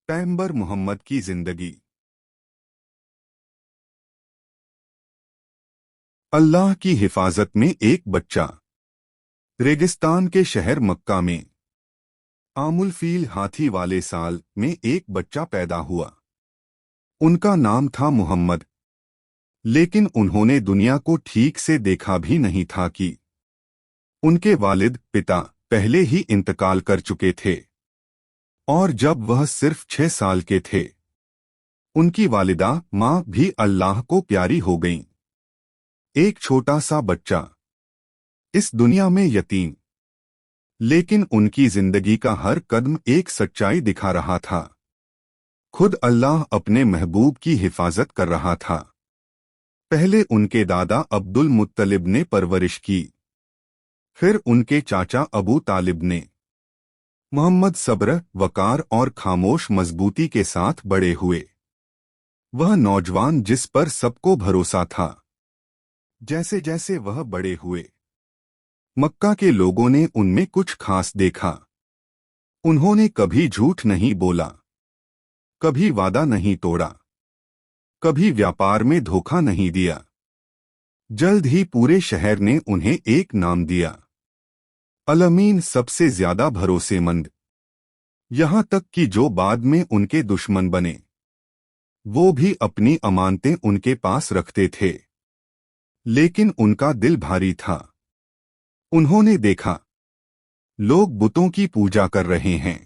पैगंबर मोहम्मद की जिंदगी। अल्लाह की हिफाजत में एक बच्चा। रेगिस्तान के शहर मक्का में आमुल फील हाथी वाले साल में एक बच्चा पैदा हुआ। उनका नाम था मोहम्मद, लेकिन उन्होंने दुनिया को ठीक से देखा भी नहीं था कि उनके वालिद पिता पहले ही इंतकाल कर चुके थे, और जब वह सिर्फ 6 साल के थे उनकी वालिदा माँ भी अल्लाह को प्यारी हो गईं। एक छोटा सा बच्चा इस दुनिया में यतीम, लेकिन उनकी जिंदगी का हर कदम एक सच्चाई दिखा रहा था। खुद अल्लाह अपने महबूब की हिफाजत कर रहा था। पहले उनके दादा अब्दुल मुत्तलिब ने परवरिश की, फिर उनके चाचा अबू तालिब ने। मोहम्मद सब्र, वकार और खामोश मजबूती के साथ बड़े हुए। वह नौजवान जिस पर सबको भरोसा था। जैसे जैसे वह बड़े हुए, मक्का के लोगों ने उनमें कुछ खास देखा। उन्होंने कभी झूठ नहीं बोला, कभी वादा नहीं तोड़ा, कभी व्यापार में धोखा नहीं दिया। जल्द ही पूरे शहर ने उन्हें एक नाम दिया, अल-अमीन, सबसे ज्यादा भरोसेमंद। यहां तक कि जो बाद में उनके दुश्मन बने, वो भी अपनी अमानतें उनके पास रखते थे। लेकिन उनका दिल भारी था। उन्होंने देखा लोग बुतों की पूजा कर रहे हैं,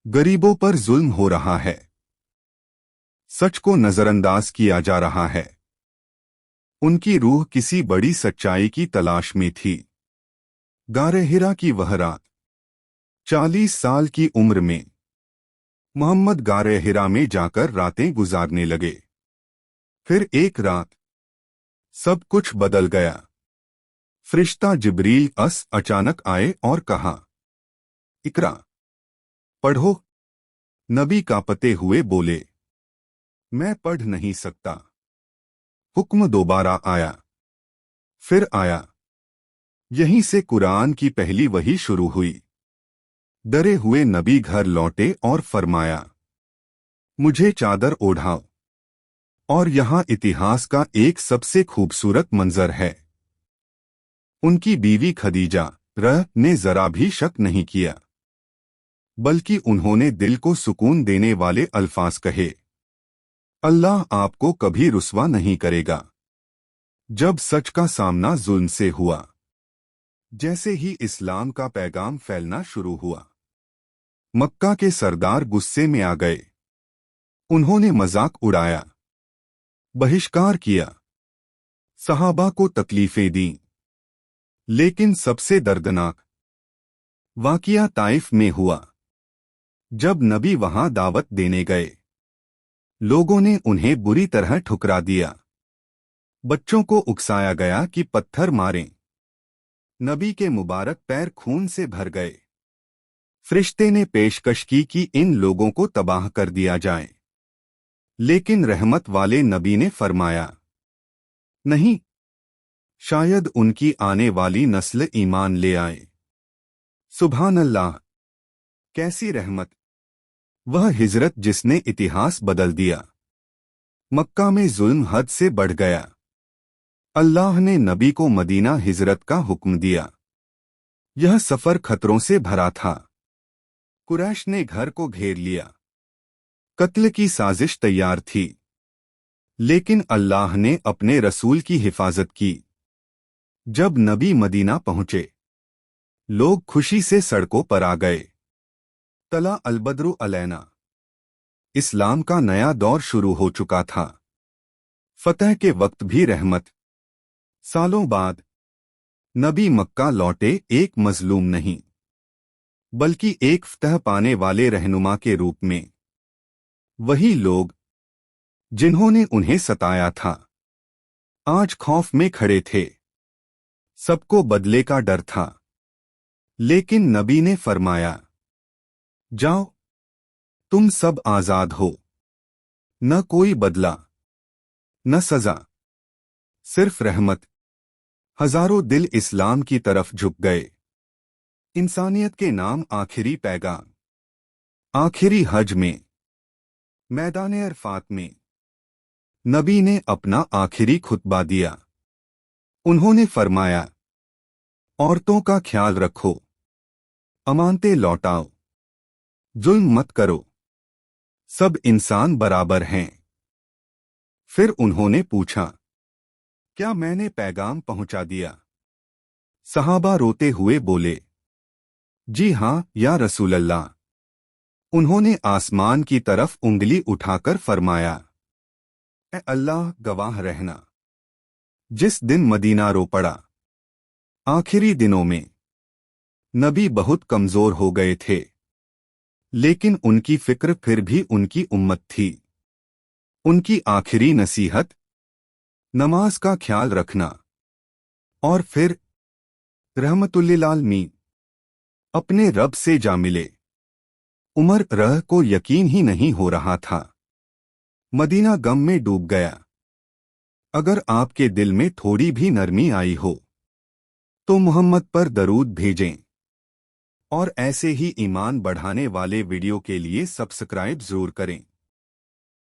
गरीबों पर जुल्म हो रहा है, सच को नजरअंदाज किया जा रहा है। उनकी रूह किसी बड़ी सच्चाई की तलाश में थी। गारे हिरा की वह रात, 40 साल की उम्र में मोहम्मद गारे हिरा में जाकर रातें गुजारने लगे। फिर एक रात सब कुछ बदल गया। फरिश्ता जिब्रील अचानक आए और कहा, इकरा, पढ़ो। नबी कांपते हुए बोले, मैं पढ़ नहीं सकता। हुक्म दोबारा आया, फिर आया। यहीं से कुरान की पहली वही शुरू हुई। डरे हुए नबी घर लौटे और फरमाया, मुझे चादर ओढ़ाओ। और यहाँ इतिहास का एक सबसे खूबसूरत मंजर है। उनकी बीवी खदीजा ने जरा भी शक नहीं किया, बल्कि उन्होंने दिल को सुकून देने वाले अल्फाज कहे, अल्लाह आपको कभी रुस्वा नहीं करेगा। जब सच का सामना जुल्म से हुआ, जैसे ही इस्लाम का पैगाम फैलना शुरू हुआ, मक्का के सरदार गुस्से में आ गए। उन्होंने मजाक उड़ाया, बहिष्कार किया, सहाबा को तकलीफें दी। लेकिन सबसे दर्दनाक वाकिया ताइफ में हुआ। जब नबी वहां दावत देने गए, लोगों ने उन्हें बुरी तरह ठुकरा दिया। बच्चों को उकसाया गया कि पत्थर मारें। नबी के मुबारक पैर खून से भर गए। फरिश्ते ने पेशकश की कि इन लोगों को तबाह कर दिया जाए, लेकिन रहमत वाले नबी ने फरमाया, नहीं, शायद उनकी आने वाली नस्ल ईमान ले आए। सुभान अल्लाह, कैसी रहमत! वह हिजरत जिसने इतिहास बदल दिया। मक्का में जुल्म हद से बढ़ गया। अल्लाह ने नबी को मदीना हिजरत का हुक्म दिया। यह सफर खतरों से भरा था। कुरैश ने घर को घेर लिया। कत्ल की साजिश तैयार थी, लेकिन अल्लाह ने अपने रसूल की हिफाजत की। जब नबी मदीना पहुंचे, लोग खुशी से सड़कों पर आ गए। तला अलबद्रु अलैना, इस्लाम का नया दौर शुरू हो चुका था। फतह के वक्त भी रहमत। सालों बाद नबी मक्का लौटे, एक मजलूम नहीं, बल्कि एक फतह पाने वाले रहनुमा के रूप में। वही लोग जिन्होंने उन्हें सताया था, आज खौफ में खड़े थे। सबको बदले का डर था, लेकिन नबी ने फरमाया, जाओ, तुम सब आजाद हो। न कोई बदला, न सजा, सिर्फ रहमत। हजारों दिल इस्लाम की तरफ झुक गए। इंसानियत के नाम आखिरी पैगाम। आखिरी हज में मैदान अरफात में नबी ने अपना आखिरी खुतबा दिया। उन्होंने फरमाया, औरतों का ख्याल रखो, अमानतें लौटाओ, जुल्म मत करो, सब इंसान बराबर हैं। फिर उन्होंने पूछा, क्या मैंने पैगाम पहुंचा दिया? सहाबा रोते हुए बोले, जी हां या रसूल अल्लाह। उन्होंने आसमान की तरफ उंगली उठाकर फरमाया, ए अल्लाह गवाह रहना, जिस दिन मदीना रो पड़ा। आखिरी दिनों में नबी बहुत कमजोर हो गए थे, लेकिन उनकी फिक्र फिर भी उनकी उम्मत थी। उनकी आखिरी नसीहत नमाज का ख्याल रखना और फिर रहमतुल्लिल आलमीन अपने रब से जा मिले। उमर रह को यकीन ही नहीं हो रहा था। मदीना गम में डूब गया। अगर आपके दिल में थोड़ी भी नरमी आई हो तो मोहम्मद पर दरूद भेजें और ऐसे ही ईमान बढ़ाने वाले वीडियो के लिए सब्सक्राइब जरूर करें।